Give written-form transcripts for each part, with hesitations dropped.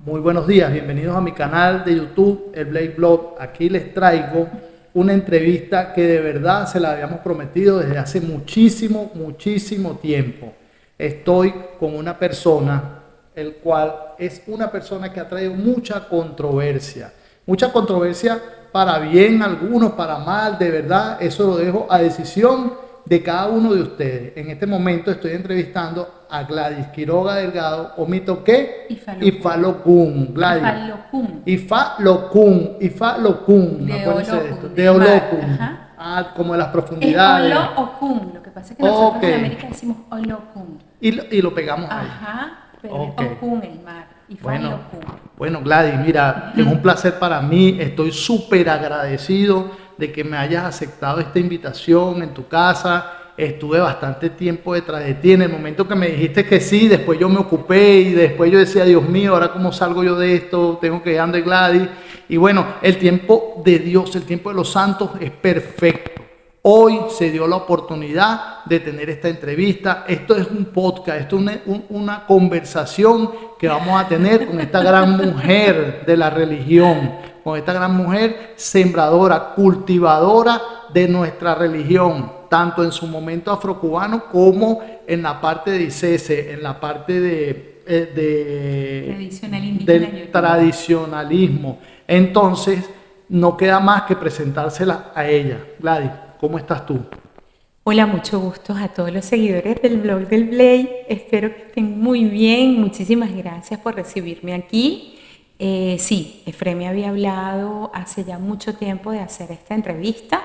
Muy buenos días, bienvenidos a mi canal de YouTube, el Blake Blog. Aquí les traigo una entrevista que de verdad se la habíamos prometido desde hace muchísimo tiempo. Estoy con una persona, el cual es una persona que ha traído mucha controversia para bien algunos, para mal, de verdad, eso lo dejo a decisión de cada uno de ustedes. En este momento estoy entrevistando a Gladys Quiroga Delgado, omito qué, Ifalocún. Gladys. Ifalocún. De Olocún. Como en las profundidades. Es Olocún, lo que pasa es que nosotros en América decimos Olocún. Y lo pegamos ahí. Pero es Okun el mar. Bueno, Gladys, mira, es un placer para mí. Estoy súper agradecido de que me hayas aceptado esta invitación en tu casa. Estuve bastante tiempo detrás de ti. En el momento que me dijiste que sí, después yo me ocupé y después yo decía, Dios mío, ¿ahora cómo salgo yo de esto? Tengo que ir ande Gladys. Y bueno, el tiempo de Dios, el tiempo de los santos es perfecto. Hoy se dio la oportunidad de tener esta entrevista. Esto es un podcast, esto es una conversación que vamos a tener con esta gran mujer de la religión, con esta gran mujer sembradora, cultivadora de nuestra religión, tanto en su momento afrocubano como en la parte de ICESE, en la parte del tradicionalismo. Entonces, no queda más que presentársela a ella. Gladys, ¿cómo estás tú? Hola, mucho gusto a todos los seguidores del blog del Blake. Espero que estén muy bien. Muchísimas gracias por recibirme aquí. Sí, Efrén me había hablado hace ya mucho tiempo de hacer esta entrevista.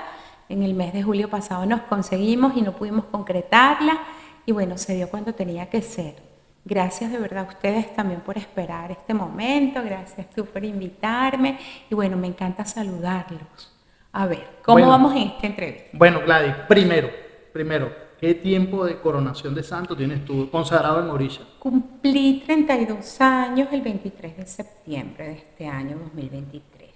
En el mes de julio pasado nos conseguimos y no pudimos concretarla. Y bueno, se dio cuando tenía que ser. Gracias de verdad a ustedes también por esperar este momento. Gracias tú por invitarme. Y bueno, me encanta saludarlos. A ver, ¿cómo vamos en esta entrevista? Bueno, Gladys, primero, ¿qué tiempo de coronación de santo tienes tú consagrado en Orisha? Cumplí 32 años el 23 de septiembre de este año 2023.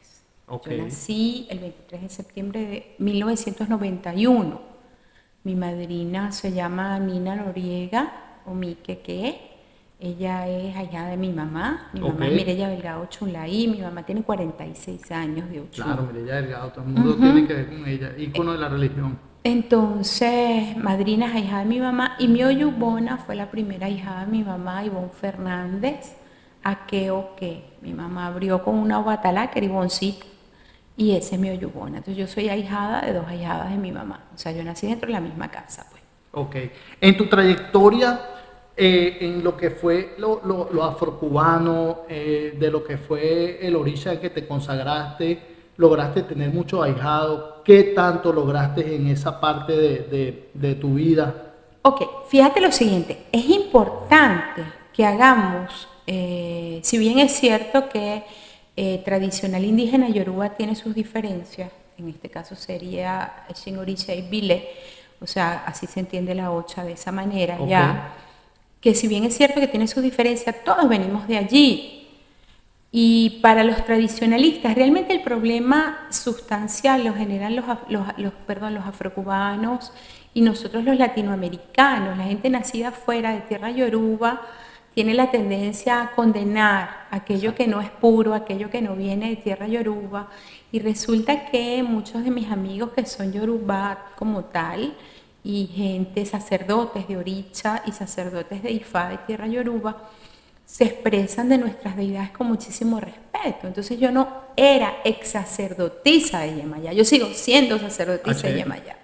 Yo nací el 23 de septiembre de 1991. Mi madrina se llama Nina Noriega, o Miqueque. Ella es allá de mi mamá. Mi mamá es Mireya Delgado Chunlaí. Mi mamá tiene 46 años de Ochun. Claro, Mireya Delgado, todo el mundo tiene que ver con ella, ícono de la religión. Entonces, madrina es ahijada de mi mamá y mi oyubona fue la primera ahijada de mi mamá, Ivonne Fernández, mi mamá abrió con una obatalá, que era Ivoncito, y ese es mi oyubona. Entonces, yo soy ahijada de dos ahijadas de mi mamá. O sea, yo nací dentro de la misma casa, pues. Ok. En tu trayectoria, en lo que fue lo afrocubano, de lo que fue el orisha en que te consagraste, lograste tener muchos ahijados. ¿Qué tanto lograste en esa parte de tu vida? Ok, fíjate lo siguiente, es importante que hagamos, si bien es cierto que tradicional indígena yoruba tiene sus diferencias, en este caso sería Shin Orisha y Bile, o sea, así se entiende la ocha de esa manera, ya, que si bien es cierto que tiene sus diferencias, todos venimos de allí. Y para los tradicionalistas, realmente el problema sustancial lo generan los afrocubanos y nosotros los latinoamericanos. La gente nacida fuera de tierra yoruba tiene la tendencia a condenar aquello que no es puro, aquello que no viene de tierra yoruba. Y resulta que muchos de mis amigos que son yoruba como tal, y gente, sacerdotes de Orisha y sacerdotes de Ifá de tierra yoruba, se expresan de nuestras deidades con muchísimo respeto. Entonces yo no era ex sacerdotisa de Yemayá, yo sigo siendo sacerdotisa de Yemayá.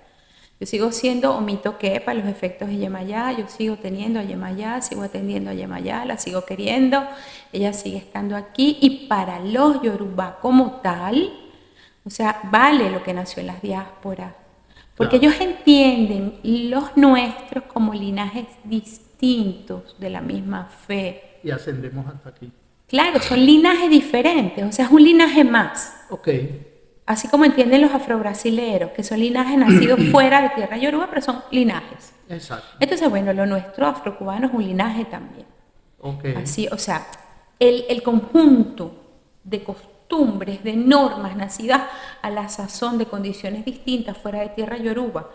Yo sigo siendo omito que para los efectos de Yemayá, yo sigo teniendo a Yemayá, sigo atendiendo a Yemayá, la sigo queriendo, ella sigue estando aquí. Y para los Yoruba como tal, o sea, vale lo que nació en las diásporas, porque ellos entienden los nuestros como linajes distintos de la misma fe. Y ascendemos hasta aquí. Claro, son linajes diferentes, o sea, es un linaje más. Así como entienden los afrobrasileros, que son linajes nacidos fuera de tierra yoruba, pero son linajes. Exacto. Entonces, bueno, lo nuestro afrocubano es un linaje también. Así, o sea, el conjunto de costumbres, de normas nacidas a la sazón de condiciones distintas fuera de tierra yoruba,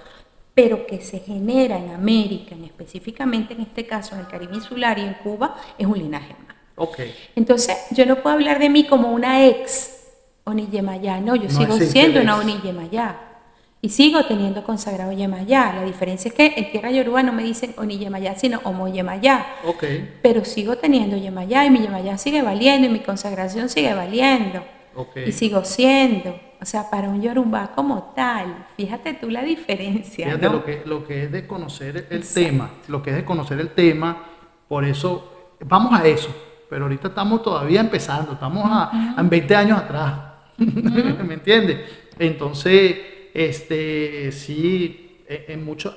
pero que se genera en América, específicamente en este caso en el Caribe insular y en Cuba, es un linaje más. Ok. Entonces, yo no puedo hablar de mí como una ex Oniyemayá, no, yo sigo siendo una Oniyemayá. Y sigo teniendo consagrado Yemayá. La diferencia es que en tierra yoruba no me dicen Oniyemayá, sino Omoyemayá. Ok. Pero sigo teniendo Yemayá y mi Yemayá sigue valiendo y mi consagración sigue valiendo. Ok. Y sigo siendo. O sea, para un yorubá como tal, fíjate tú la diferencia. Fíjate, ¿no? lo que es de conocer el Exacto. tema, lo que es de conocer el tema, por eso, vamos a eso, pero ahorita estamos todavía empezando, estamos a 20 años atrás, ¿me entiendes? Entonces, sí, en mucho,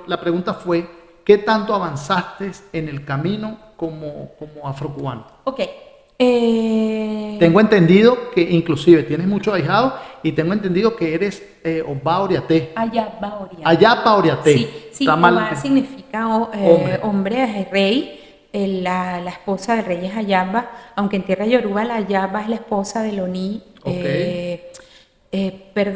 la pregunta fue, ¿qué tanto avanzaste en el camino como afrocubano? Ok. Tengo entendido que inclusive tienes muchos ahijados y tengo entendido que eres Oba Oriaté. Ayapa Oriaté. Ayapa Oriaté. Sí, Oba significa hombre, es rey. La esposa del rey es Ayaba, aunque en tierra yoruba la Ayaba es la esposa del Oni. Okay.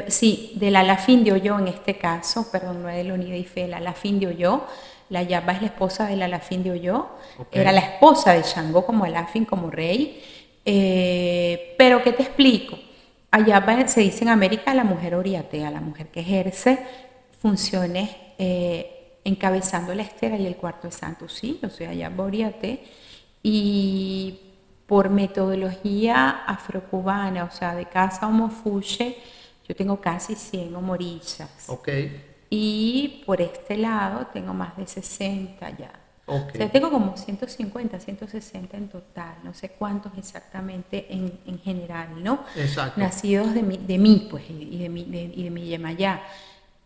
Sí, del Alafín de Oyo en este caso, perdón, no es del Oni de Ife, el Alafín de Oyo. La Ayaba es la esposa del Alafín de Oyo. Okay. Era la esposa de Shango como Alafín, como rey. Pero ¿qué te explico? Ayaba se dice en América la mujer oriatea, la mujer que ejerce funciones encabezando la estera y el cuarto de santo. Sí, yo soy Ayaba oriate y por metodología afrocubana, o sea, de casa homofuche, yo tengo casi 100 homorillas. Okay. Y por este lado tengo más de 60 ya. Okay. O sea, tengo como 150, 160 en total, no sé cuántos exactamente en general, ¿no? Exacto. Nacidos de mí, pues, y de mi Yemayá.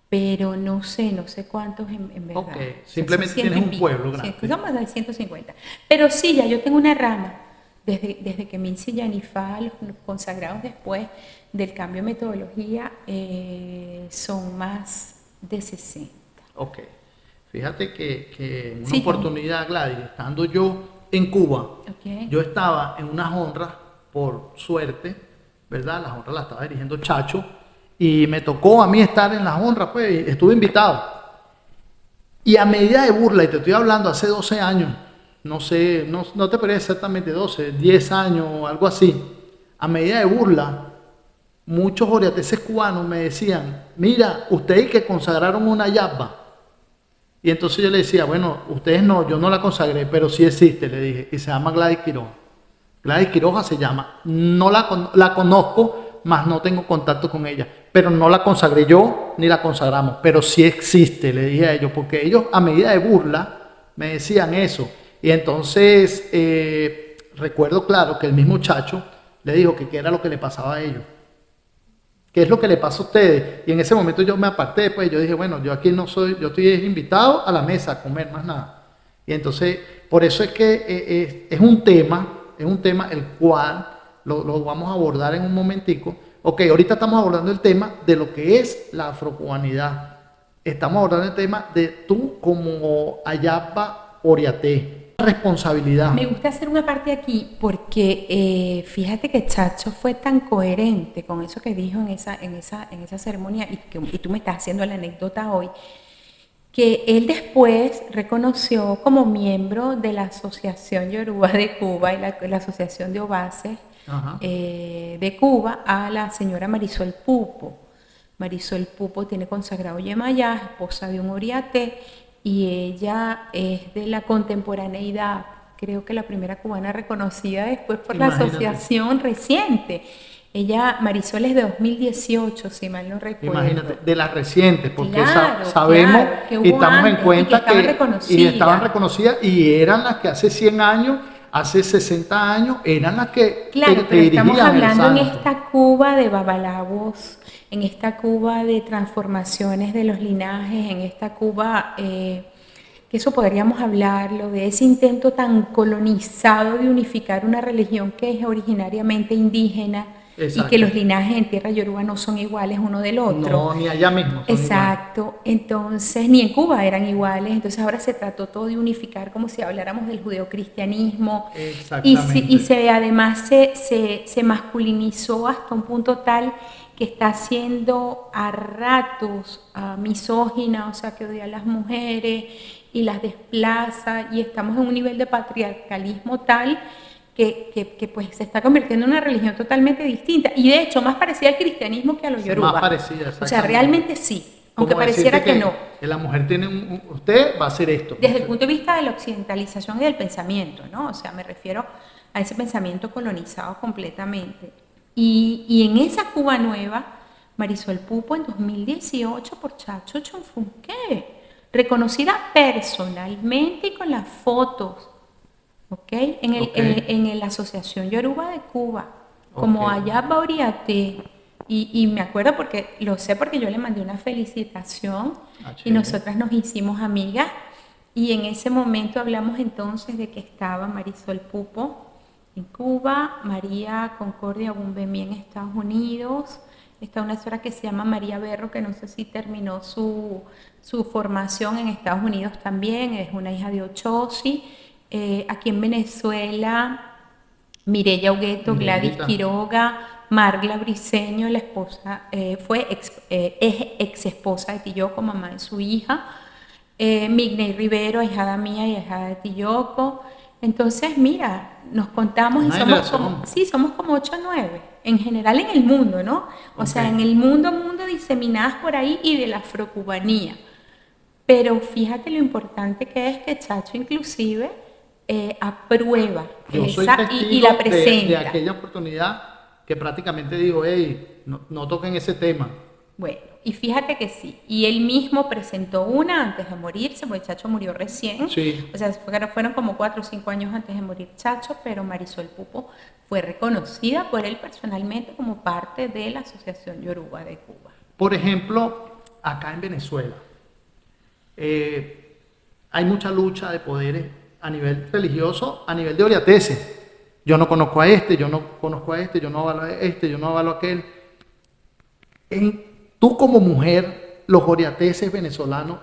Pero no sé cuántos en verdad. Okay. Simplemente tienes un pueblo grande. Sí, son más de 150. Pero sí, ya yo tengo una rama. Desde que Minsi y Yanifá, los consagrados después del cambio de metodología, son más de 60. Ok. Fíjate que en una oportunidad, Gladys, estando yo en Cuba, yo estaba en unas honras, por suerte, ¿verdad? Las honras las estaba dirigiendo Chacho, y me tocó a mí estar en las honras, pues, estuve invitado. Y a medida de burla, y te estoy hablando hace 12 años, no sé, no te parece exactamente 12, 10 años o algo así, a medida de burla, muchos oriateses cubanos me decían, mira, ustedes que consagraron una yapa. Y entonces yo le decía, bueno, ustedes no, yo no la consagré, pero sí existe, le dije, y se llama Gladys Quiroga. Gladys Quiroga se llama, no la conozco, más no tengo contacto con ella, pero no la consagré yo, ni la consagramos, pero sí existe, le dije a ellos, porque ellos a medida de burla me decían eso. Y entonces recuerdo claro que el mismo Chacho le dijo que qué era lo que le pasaba a ellos. ¿Qué es lo que le pasa a ustedes? Y en ese momento yo me aparté, pues yo dije, bueno, yo aquí no soy, yo estoy invitado a la mesa a comer, más nada. Y entonces, por eso es que es un tema el cual lo vamos a abordar en un momentico. Ok, ahorita estamos abordando el tema de lo que es la afrocubanidad. Estamos abordando el tema de tú como Ayapa Oriaté. Responsabilidad. Me gusta hacer una parte aquí porque fíjate que Chacho fue tan coherente con eso que dijo en esa ceremonia y tú me estás haciendo la anécdota hoy, que él después reconoció como miembro de la Asociación Yoruba de Cuba y la Asociación de Obases de Cuba a la señora Marisol Pupo. Marisol Pupo tiene consagrado Yemayá, esposa de un oriate, y ella es de la contemporaneidad, creo que la primera cubana reconocida después por la asociación reciente. Ella, Marisol es de 2018, si mal no recuerdo. Imagínate, de las recientes, porque claro, sabemos que y estamos en cuenta que estaban reconocidas y eran las que hace 100 años, hace 60 años, eran las que claro, pero estamos hablando en esta Cuba de babalabos, en esta Cuba de transformaciones de los linajes, en esta Cuba, que eso podríamos hablarlo, de ese intento tan colonizado de unificar una religión que es originariamente indígena. Exacto. Y que los linajes en tierra yoruba no son iguales uno del otro. No, ni allá mismo. Exacto. Iguales. Entonces, ni en Cuba eran iguales. Entonces, ahora se trató todo de unificar como si habláramos del judeocristianismo. Exactamente. Además se masculinizó hasta un punto tal que está siendo a ratos misógina, o sea, que odia a las mujeres, y las desplaza, y estamos en un nivel de patriarcalismo tal que pues se está convirtiendo en una religión totalmente distinta, y de hecho más parecida al cristianismo que a los yoruba. Más parecida, o sea, realmente sí, aunque como pareciera que no. Que la mujer tiene usted va a hacer esto. Desde el punto de vista de la occidentalización y del pensamiento, ¿no? O sea, me refiero a ese pensamiento colonizado completamente. Y en esa Cuba nueva, Marisol Pupo en 2018 por Chacho Chonfunqué, reconocida personalmente y con las fotos, ¿ok? En la Asociación Yoruba de Cuba, como Allá Bauriate. Y me acuerdo porque lo sé porque yo le mandé una felicitación y nosotras nos hicimos amigas, y en ese momento hablamos entonces de que estaba Marisol Pupo en Cuba, María Concordia Bumbemí en Estados Unidos, está una señora que se llama María Berro, que no sé si terminó su formación en Estados Unidos también, es una hija de Ochosi. Aquí en Venezuela, Mireya Hugueto, Gladys Quiroga, Margla Briceño, la esposa, fue ex esposa de Tilloko, mamá de su hija. Migney Rivero, ahijada mía y ahijada de Tilloko. Entonces, mira, nos contamos y somos como 8 o 9, en general en el mundo, ¿no? O sea, en el mundo diseminadas por ahí, y de la afrocubanía. Pero fíjate lo importante que es que Chacho inclusive aprueba y la presenta. De aquella oportunidad que prácticamente digo, hey, no toquen ese tema. Bueno, y fíjate que sí, y él mismo presentó una antes de morirse, porque Chacho murió recién, o sea, fueron como 4 o 5 años antes de morir Chacho, pero Marisol Pupo fue reconocida por él personalmente como parte de la Asociación Yoruba de Cuba. Por ejemplo, acá en Venezuela, hay mucha lucha de poderes a nivel religioso, a nivel de oriateses. Yo no conozco a este, yo no conozco a este, yo no avalo a este, yo no avalo a aquel. Tú como mujer, los oriateses venezolanos,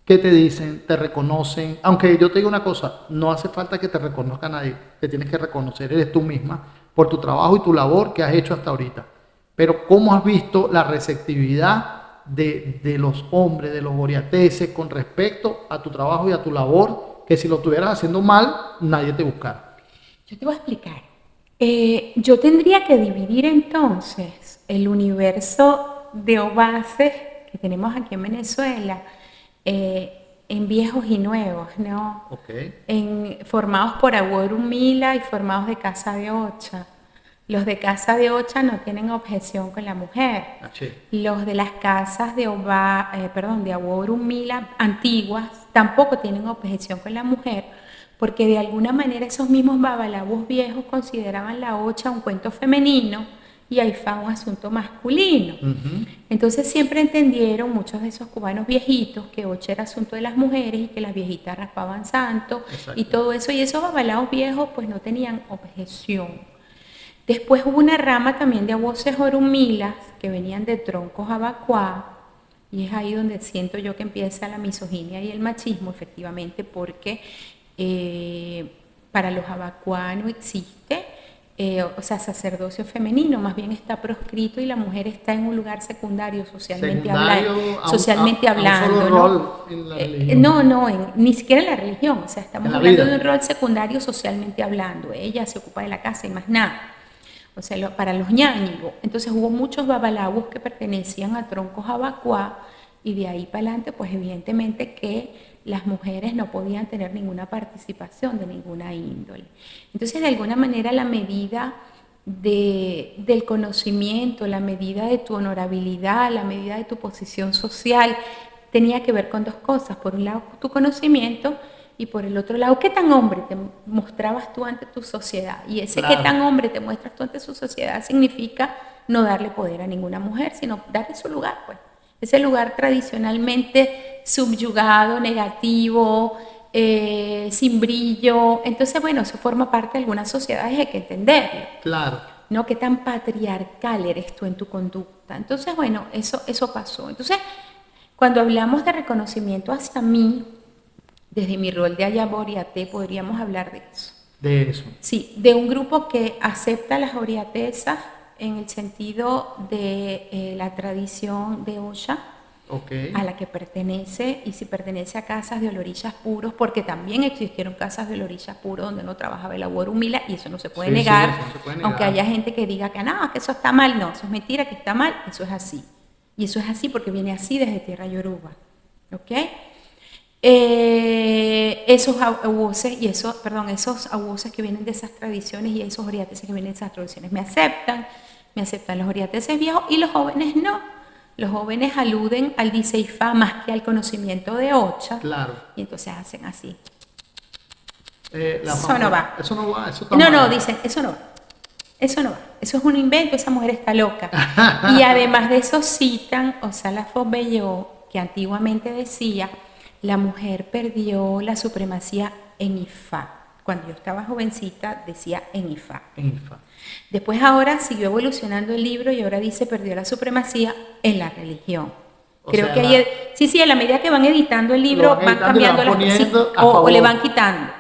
¿qué te dicen? ¿Te reconocen? Aunque yo te digo una cosa, no hace falta que te reconozca nadie, te tienes que reconocer, eres tú misma, por tu trabajo y tu labor que has hecho hasta ahorita. Pero ¿cómo has visto la receptividad de los hombres, de los oriateses, con respecto a tu trabajo y a tu labor, que si lo estuvieras haciendo mal, nadie te buscara? Yo te voy a explicar. Yo tendría que dividir entonces el universo de obases que tenemos aquí en Venezuela en viejos y nuevos, ¿no? Formados por Aguorum Mila y formados de Casa de Ocha. Los de Casa de Ocha no tienen objeción con la mujer. Los de las casas de Aguorum Mila antiguas tampoco tienen objeción con la mujer, porque de alguna manera esos mismos babalabos viejos consideraban la Ocha un cuento femenino y Aifá un asunto masculino. Entonces siempre entendieron muchos de esos cubanos viejitos que Ocha era asunto de las mujeres y que las viejitas raspaban santo y todo eso, y esos babalabos viejos pues no tenían objeción. Después hubo una rama también de voces orumilas que venían de troncos abacuá, y es ahí donde siento yo que empieza la misoginia y el machismo, efectivamente, porque para los abacuá no existe sacerdocio femenino, más bien está proscrito y la mujer está en un lugar secundario socialmente hablando. Ni siquiera en la religión, o sea, estamos hablando de un rol secundario socialmente hablando. Ella se ocupa de la casa y más nada. O sea, para los ñáñigos. Entonces hubo muchos babalabos que pertenecían a troncos abacuá, y de ahí para adelante, pues evidentemente que las mujeres no podían tener ninguna participación de ninguna índole. Entonces, de alguna manera, la medida del conocimiento, la medida de tu honorabilidad, la medida de tu posición social, tenía que ver con dos cosas. Por un lado, tu conocimiento, y por el otro lado, ¿qué tan hombre te mostrabas tú ante tu sociedad? Y ese qué tan hombre te muestras tú ante su sociedad significa no darle poder a ninguna mujer, sino darle su lugar, pues. Ese lugar tradicionalmente subyugado, negativo, sin brillo. Entonces, bueno, eso forma parte de algunas sociedades, hay que entenderlo. Claro. ¿No? ¿Qué tan patriarcal eres tú en tu conducta? Entonces, bueno, eso pasó. Entonces, cuando hablamos de reconocimiento hacia mí, desde mi rol de Allá Bauriate, podríamos hablar de eso. De eso. Sí, de un grupo que acepta las oriatesas en el sentido de la tradición de Ocha, Ok. a la que pertenece, y si pertenece a casas de olorillas puros, porque también existieron casas de olorillas puros donde no trabajaba el labor humila, y eso no se puede Sí, negar, eso no se puede aunque negar. haya gente que diga que no, que eso está mal, no, eso es mentira, que está mal, eso es así. Y eso es así porque viene así desde tierra yoruba. ¿Ok? Esos abuses y esos, perdón, esos abuses que vienen de esas tradiciones y esos oriateses que vienen de esas tradiciones me aceptan los oriateses viejos y los jóvenes no. Los jóvenes aluden al diseifá más que al conocimiento de Ocha Claro. y entonces hacen así. La Eso no va. Eso no va, eso está No, no, mal. dicen, eso no va. Eso no va. Eso es un invento, esa mujer está loca. Y además de eso citan Osala Fobbello, que antiguamente decía, la mujer perdió la supremacía en Ifá. Cuando yo estaba jovencita decía en Ifá. Infa. Después ahora siguió evolucionando el libro y ahora dice perdió la supremacía en la religión. O Creo sea, que ahí, sí, a la medida que van editando el lo libro van van editando y lo cambiando van las poniendo a o favor. le van quitando.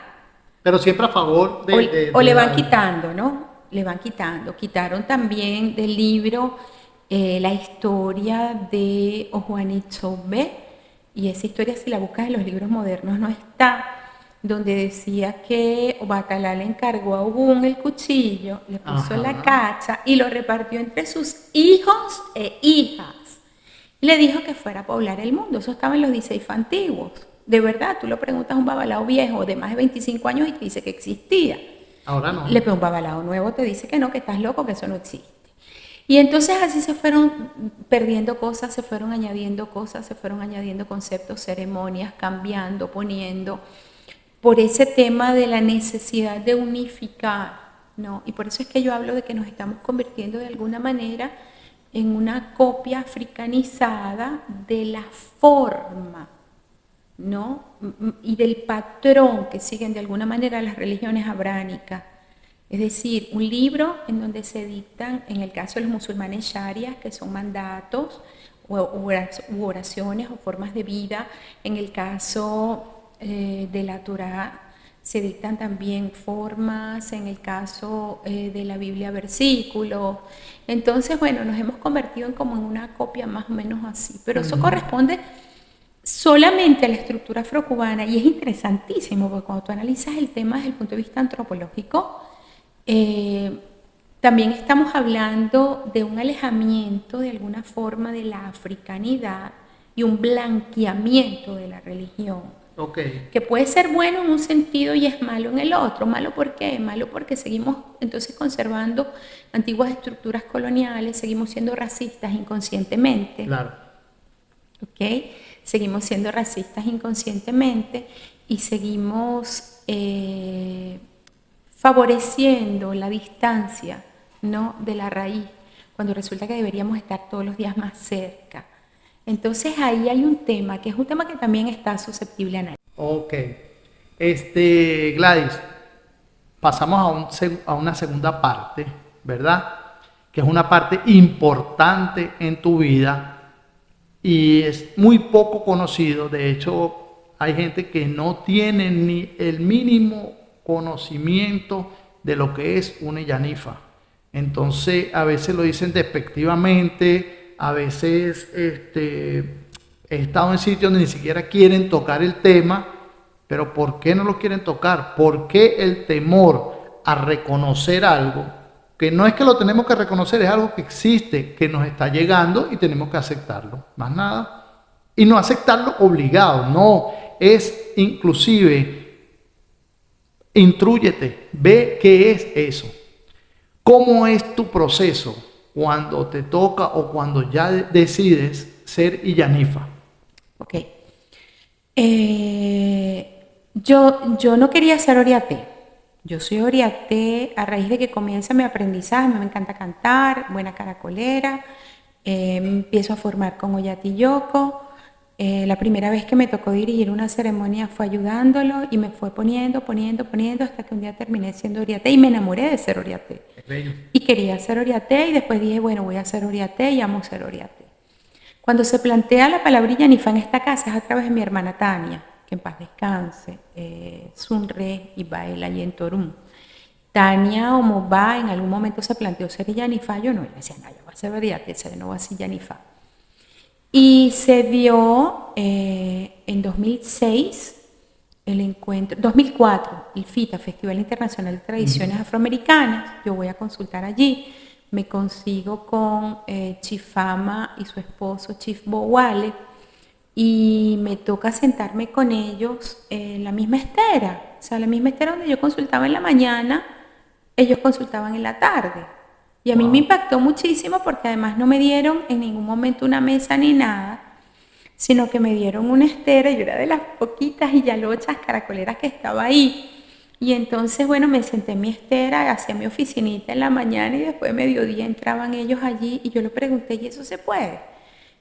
Pero siempre a favor O le la van quitando, ¿no? Le van quitando. Quitaron también del libro la historia de Ojuanitzobe, y esa historia, si la buscas en los libros modernos, no está, donde decía que Obatalá le encargó a Ogún el cuchillo, le puso la cacha y lo repartió entre sus hijos e hijas. Le dijo que fuera a poblar el mundo. Eso estaba en los 16 antiguos. De verdad, tú lo preguntas a un babalao viejo de más de 25 años y te dice que existía. Ahora no. Le preguntas a un babalao nuevo, te dice que no, que estás loco, que eso no existe. Y entonces así se fueron perdiendo cosas, se fueron añadiendo cosas, se fueron añadiendo conceptos, ceremonias, cambiando, poniendo, por ese tema de la necesidad de unificar, ¿no? Y por eso es que yo hablo de que nos estamos convirtiendo de alguna manera en una copia africanizada de la forma, ¿no? Y del patrón que siguen de alguna manera las religiones abránicas. Es decir, un libro en donde se dictan, en el caso de los musulmanes sharias, que son mandatos u oraciones o formas de vida, en el caso de la Torá se dictan también formas, en el caso de la Biblia versículos. Entonces, bueno, nos hemos convertido en como en una copia más o menos así, pero eso corresponde solamente a la estructura afrocubana, y es interesantísimo porque cuando tú analizas el tema desde el punto de vista antropológico, también estamos hablando de un alejamiento de alguna forma de la africanidad y un blanqueamiento de la religión. Okay. Que puede ser bueno en un sentido y es malo en el otro. ¿Malo por qué? Malo porque seguimos entonces conservando antiguas estructuras coloniales, seguimos siendo racistas inconscientemente. Claro. ¿Ok? Seguimos siendo racistas inconscientemente y seguimos favoreciendo la distancia, ¿no?, de la raíz, cuando resulta que deberíamos estar todos los días más cerca. Entonces ahí hay un tema, que es un tema que también está susceptible a análisis. Ok. Gladys, pasamos a una segunda parte, ¿verdad? Que es una parte importante en tu vida y es muy poco conocido. De hecho, hay gente que no tiene ni el mínimo conocimiento de lo que es una yanifa. Entonces, a veces lo dicen despectivamente, a veces he estado en sitios donde ni siquiera quieren tocar el tema, pero ¿por qué no lo quieren tocar? ¿Por qué el temor a reconocer algo? Que no es que lo tenemos que reconocer, es algo que existe, que nos está llegando y tenemos que aceptarlo, más nada. Y no aceptarlo obligado, no, es inclusive, intrúyete, ve qué es eso. ¿Cómo es tu proceso cuando te toca o cuando ya decides ser Illanifa? Ok. Yo no quería ser oriaté. Yo soy oriaté a raíz de que comienza mi aprendizaje. Me encanta cantar, buena caracolera. Empiezo a formar con Oyati Yoko. La primera vez que me tocó dirigir una ceremonia fue ayudándolo y me fue poniendo hasta que un día terminé siendo oriaté y me enamoré de ser oriaté. Y quería ser oriaté y después dije, bueno, voy a ser oriaté y amo ser oriaté. Cuando se plantea la palabra Illanifa en esta casa es a través de mi hermana Tania, que en paz descanse, Sunre y Baila y en Torum. Tania Omoba en algún momento se planteó ser Illanifa, yo no, yo decía, no, yo voy a ser oriaté, no voy a ser Illanifa. Y se dio en 2006 el encuentro, 2004, el FITA, Festival Internacional de Tradiciones Afroamericanas. Yo voy a consultar allí, me consigo con Chief Fama y su esposo Chief Bowale, y me toca sentarme con ellos en la misma estera, o sea, la misma estera donde yo consultaba en la mañana, ellos consultaban en la tarde. Y a mí me impactó muchísimo porque además no me dieron en ningún momento una mesa ni nada, sino que me dieron una estera. Yo era de las poquitas y yalochas caracoleras que estaba ahí. Y entonces, bueno, me senté en mi estera, hacía mi oficinita en la mañana y después de mediodía entraban ellos allí y yo le pregunté, ¿y eso se puede?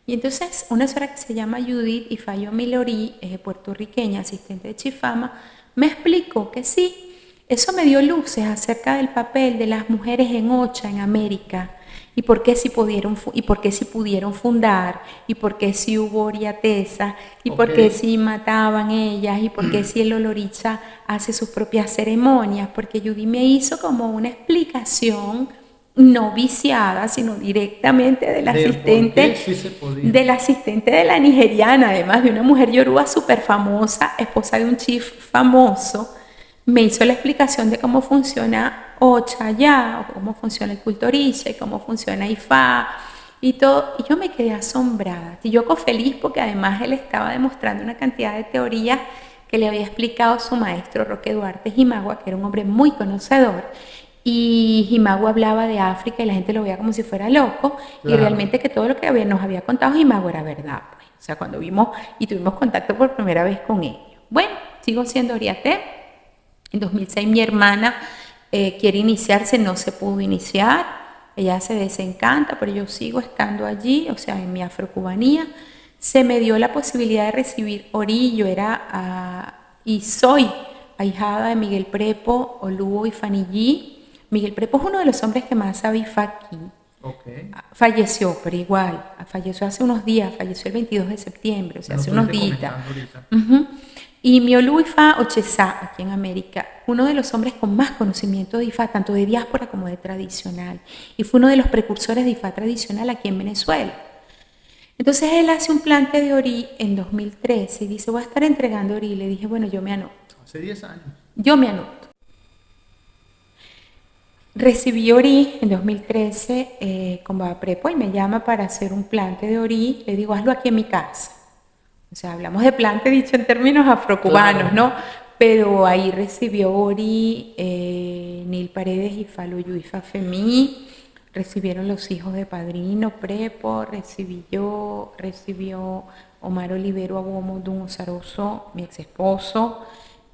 Y entonces una señora que se llama Judith Ifayo Milori, puertorriqueña, asistente de Chifama, me explicó que sí. Eso me dio luces acerca del papel de las mujeres en Ocha, en América, y por qué sí pudieron fundar, y por qué sí hubo oriateza, y por qué sí mataban ellas, y por qué sí el Oloricha hace sus propias ceremonias, porque Judy me hizo como una explicación no viciada, sino directamente del asistente, del asistente de la nigeriana, además de una mujer yoruba súper famosa, esposa de un chief famoso. Me hizo la explicación de cómo funciona Ocha allá, o cómo funciona el culto Orisha, y cómo funciona Ifá, y todo. Y yo me quedé asombrada. Y yo feliz porque además él estaba demostrando una cantidad de teorías que le había explicado su maestro Roque Duarte Jimagua, que era un hombre muy conocedor. Y Jimagua hablaba de África y la gente lo veía como si fuera loco. Claro. Y realmente que todo lo que nos había contado Jimagua era verdad. Pues. O sea, cuando vimos y tuvimos contacto por primera vez con ellos. Bueno, sigo siendo oriaté. En 2006 mi hermana quiere iniciarse, no se pudo iniciar, ella se desencanta, pero yo sigo estando allí, o sea, en mi afrocubanía. Se me dio la posibilidad de recibir Ori, yo era y soy ahijada de Miguel Prepo, Oluo y Fanillí. Miguel Prepo es uno de los hombres que más sabe Ifá aquí. Okay. Falleció, pero igual, falleció hace unos días, falleció el 22 de septiembre, o sea, hace unos días. Y mi Oluo Ifá Ochezá, aquí en América, uno de los hombres con más conocimiento de Ifá, tanto de diáspora como de tradicional. Y fue uno de los precursores de Ifá tradicional aquí en Venezuela. Entonces él hace un plante de Ori en 2013 y dice, voy a estar entregando Ori. Y le dije, bueno, yo me anoto. Hace 10 años. Yo me anoto. Recibí Ori en 2013 con Baba Prepo y me llama para hacer un plante de Ori. Le digo, hazlo aquí en mi casa. O sea, hablamos de plante dicho en términos afrocubanos, claro, ¿no? Pero ahí recibió Ori, Nil Paredes y Faloyu y Fafemí, recibieron los hijos de Padrino Prepo, recibió Omar Olivero Abomodun Osaroso, mi ex esposo,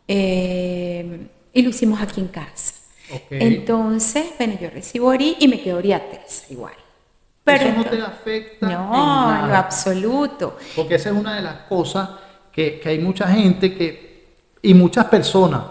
y lo hicimos aquí en casa. Okay. Entonces, bueno, yo recibo Ori y me quedo oriatesa igual. Pero eso no te afecta en nada. No, en lo absoluto. Porque esa es una de las cosas que hay mucha gente y muchas personas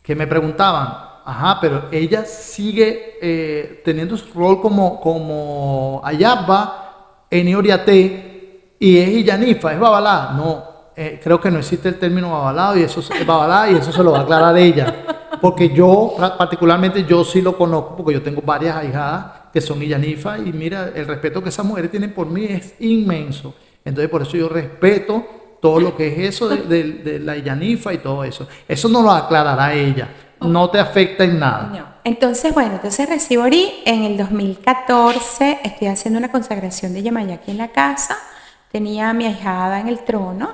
que me preguntaban, ajá, pero ella sigue teniendo su rol como Ayabba, Eni Oriaté, y es Illanifa, es Babalá. No, creo que no existe el término Babalá y eso es Babalá y eso se lo va a aclarar ella. Porque yo, particularmente, yo sí lo conozco porque yo tengo varias ahijadas que son Illanifa y mira, el respeto que esas mujeres tienen por mí es inmenso. Entonces, por eso yo respeto todo lo que es eso de la Illanifa y todo eso. Eso no lo aclarará ella. No te afecta en nada. No. Entonces, bueno, recibo Ori en el 2014. Estoy haciendo una consagración de Yemayá aquí en la casa. Tenía a mi ahijada en el trono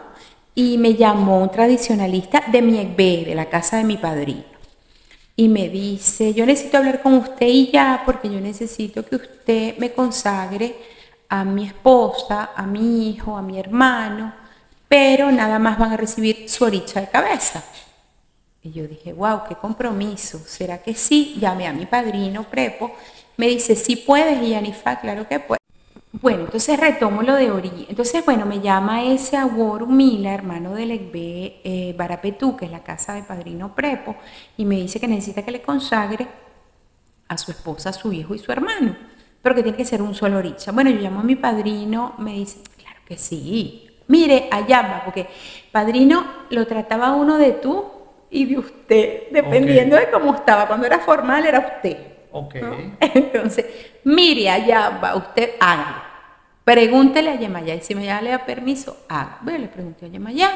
y me llamó un tradicionalista de mi Egbe, de la casa de mi padrino. Y me dice, yo necesito hablar con usted y ya, porque yo necesito que usted me consagre a mi esposa, a mi hijo, a mi hermano, pero nada más van a recibir su oricha de cabeza. Y yo dije, wow, qué compromiso, ¿será que sí? Llamé a mi padrino Prepo, me dice, sí puedes, y Yanifa, claro que puedes. Bueno, entonces retomo lo de Ori. Entonces, bueno, me llama ese Aworu Mila, hermano del Egbe Barapetú, que es la casa de Padrino Prepo, y me dice que necesita que le consagre a su esposa, a su hijo y su hermano, pero que tiene que ser un solo oricha. Bueno, yo llamo a mi padrino, me dice, claro que sí. Mire, allá va, porque Padrino lo trataba uno de tú y de usted, dependiendo de cómo estaba. Cuando era formal era usted. Okay. ¿No? Entonces, mire, allá va, usted hágalo. pregúntele a Yemayá, y si Yemayá le da permiso, haga. Bueno, le pregunté a Yemayá,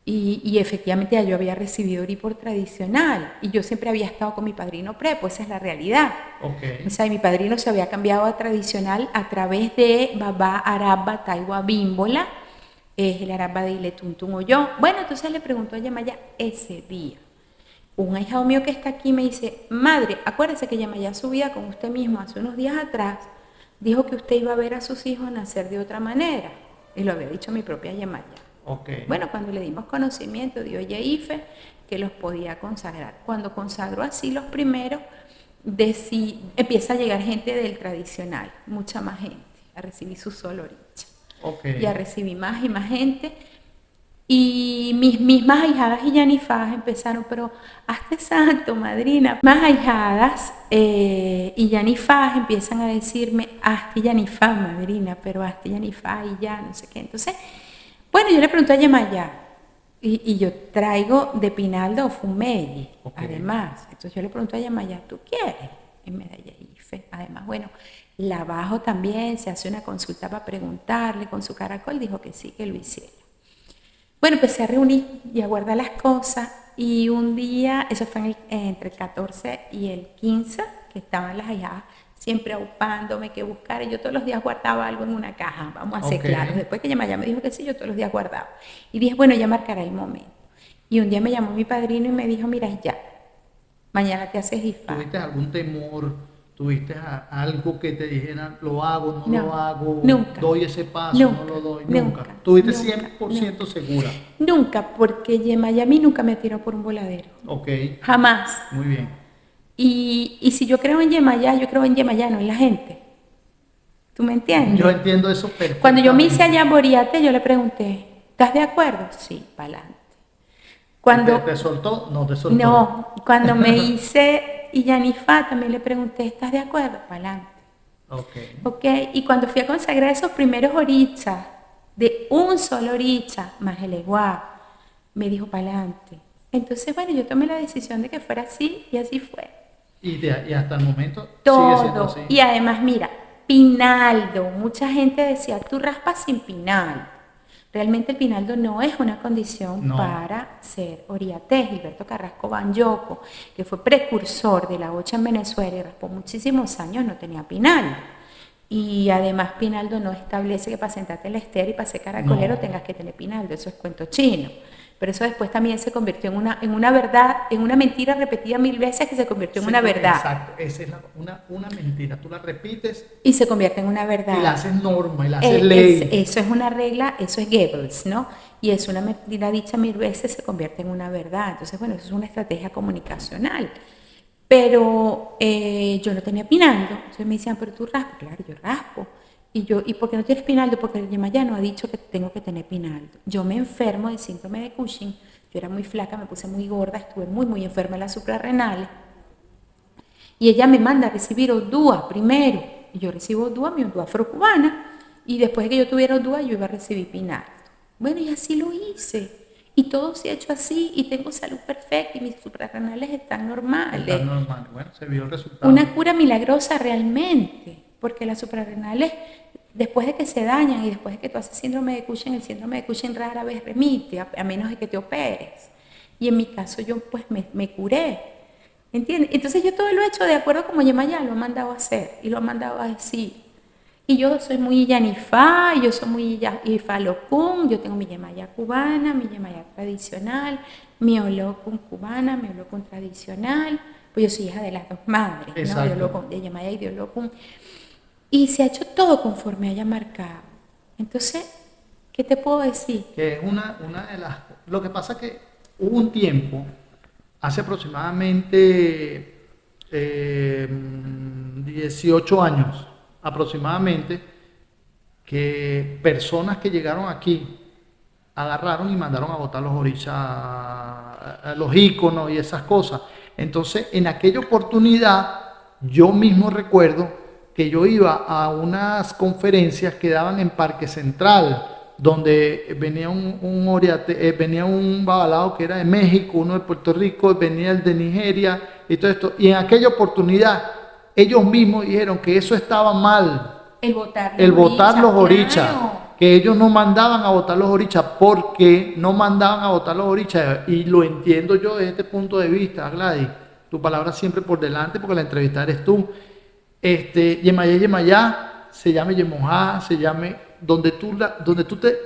y efectivamente ya yo había recibido Ori por tradicional, y yo siempre había estado con mi padrino prepo, esa es la realidad. Okay. O sea, y mi padrino se había cambiado a tradicional a través de Babá Araba Taiwa Bímbola, es el Araba de Iletuntun o yo. Bueno, entonces le preguntó a Yemayá ese día. Un ahijado mío que está aquí me dice, madre, acuérdese que Yemayá su vida con usted mismo hace unos días atrás dijo que usted iba a ver a sus hijos nacer de otra manera. Y lo había dicho mi propia Yemayá. Okay. Bueno, cuando le dimos conocimiento, dio Yeife que los podía consagrar. Cuando consagró así los primeros, empieza a llegar gente del tradicional, mucha más gente, a recibir su soloricha. Okay. Y a recibir más y más gente. Y mis mismas ahijadas y yanifás empezaron, pero hazte santo, madrina. Más ahijadas y yanifás empiezan a decirme, hazte yanifá, madrina, pero hazte yanifá y ya, no sé qué. Entonces, bueno, yo le pregunté a Yemayá, y yo traigo de Pinaldo Fumelli, okay, además. Entonces yo le pregunto a Yemayá, ¿tú quieres? Y me da Yeife. Además, bueno, la bajo también, se hace una consulta para preguntarle con su caracol, dijo que sí, que lo hiciera. Bueno, empecé a reunir y a guardar las cosas, y un día, eso fue entre el 14 y el 15, que estaban las ahijadas siempre aupándome que buscar, y yo todos los días guardaba algo en una caja, vamos a ser claros. Después que Yemayá me dijo que sí, yo todos los días guardaba. Y dije, bueno, ya marcará el momento. Y un día me llamó mi padrino y me dijo, mira, ya, mañana te haces ifá. ¿Tuviste algún temor? ¿Tuviste algo que te dijeran, lo hago, no lo hago? Nunca. ¿Doy ese paso, Nunca, no lo doy? Nunca. ¿Tuviste 100% segura? Nunca, porque Yemayá a mí nunca me tiró por un voladero. Ok. Jamás. Muy bien. Y si yo creo en Yemayá, yo creo en Yemayá, no en la gente. ¿Tú me entiendes? Yo entiendo eso perfectamente. Cuando yo me hice allá Boriate, yo le pregunté, ¿estás de acuerdo? Sí, para adelante. Cuando ¿Te soltó? No te soltó. No, cuando me hice Yanifá también le pregunté, ¿estás de acuerdo? Para adelante. Ok, y cuando fui a consagrar esos primeros orichas, de un solo oricha, más el eguá, me dijo para adelante. Entonces, bueno, yo tomé la decisión de que fuera así, y así fue. Y hasta el momento todo sigue siendo así. Y además, mira, Pinaldo, mucha gente decía, tú raspas sin Pinaldo. Realmente el Pinaldo no es una condición para ser oriaté. Gilberto Carrasco Banyoco, que fue precursor de la ocha en Venezuela y raspó muchísimos años, no tenía Pinaldo. Y además Pinaldo no establece que para sentarte en la estera y para ser caracolero tengas que tener Pinaldo, eso es cuento chino. Pero eso después también se convirtió en una verdad, en una mentira repetida 1000 veces que se convirtió en una verdad. Exacto, esa es una mentira, tú la repites y se convierte en una verdad. Y la haces norma, y la haces ley. Eso es una regla, eso es Goebbels, ¿no? Y es una mentira dicha 1000 veces, se convierte en una verdad. Entonces, bueno, eso es una estrategia comunicacional. Pero yo no tenía Pinaldo, entonces me decían, pero tú raspas. Claro, yo raspo. ¿Y por qué no tienes Pinaldo? Porque el Yemayá no ha dicho que tengo que tener Pinaldo. Yo me enfermo de síndrome de Cushing, yo era muy flaca, me puse muy gorda, estuve muy, muy enferma de las suprarrenales. Y ella me manda a recibir Odúa primero. Y yo recibo Odúa, mi Odúa afrocubana, y después de que yo tuviera Odúa, yo iba a recibir Pinaldo. Bueno, y así lo hice. Y todo se ha hecho así, y tengo salud perfecta, y mis suprarrenales están normales. Están normales, bueno, se vio el resultado. Una cura milagrosa realmente, porque las suprarrenales, después de que se dañan y después de que tú haces síndrome de Cushing, el síndrome de Cushing rara vez remite, a menos de que te operes. Y en mi caso yo pues me curé, ¿entiendes? Entonces yo todo lo he hecho de acuerdo como Yemayá lo ha mandado a hacer y lo ha mandado a decir. Y yo soy muy Yanifá, yo soy muy Ifá Locún, yo tengo mi Yemayá cubana, mi Yemayá tradicional, mi Olocún cubana, mi Olocún tradicional, pues yo soy hija de las dos madres, ¿no? De Yemayá y de Olocún. Y se ha hecho todo conforme haya marcado. Entonces, ¿qué te puedo decir? Que es una de las... Lo que pasa es que hubo un tiempo, hace aproximadamente 18 años, aproximadamente, que personas que llegaron aquí agarraron y mandaron a botar los orishas, los íconos y esas cosas. Entonces, en aquella oportunidad, yo mismo recuerdo que yo iba a unas conferencias que daban en Parque Central, donde venía venía un babalao que era de México, uno de Puerto Rico, venía el de Nigeria y todo esto. Y en aquella oportunidad ellos mismos dijeron que eso estaba mal, el votar los orichas, orichas, claro. que ellos no mandaban a votar los orichas, porque no mandaban a votar los orichas, y lo entiendo yo desde este punto de vista, Gladys, tu palabra siempre por delante, porque la entrevista eres tú. Yemayá, Yemayá, se llame Yemojá, se llame donde tú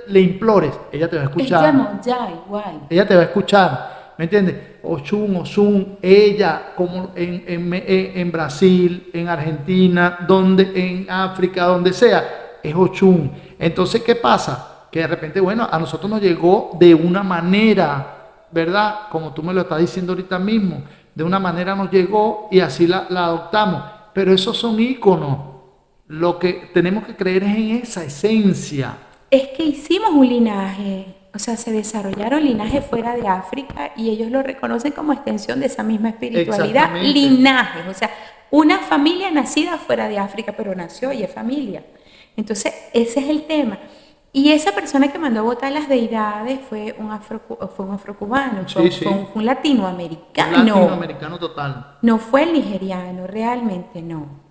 le implores, ella te va a escuchar. Es Yemoyá, igual. Ella te va a escuchar, ¿me entiendes? Oshun, ella, como en Brasil, en Argentina, en África, donde sea, es Oshun. Entonces, ¿qué pasa? Que de repente, bueno, a nosotros nos llegó de una manera, ¿verdad? Como tú me lo estás diciendo ahorita mismo, de una manera nos llegó y así la adoptamos. Pero esos son íconos. Lo que tenemos que creer es en esa esencia. Es que hicimos un linaje, o sea, se desarrollaron linajes fuera de África y ellos lo reconocen como extensión de esa misma espiritualidad. Linajes, o sea, una familia nacida fuera de África, pero nació y es familia. Entonces, ese es el tema. Y esa persona que mandó a votar las deidades fue un afrocubano, Sí, fue un latinoamericano. Un latinoamericano total. No fue el nigeriano, realmente no.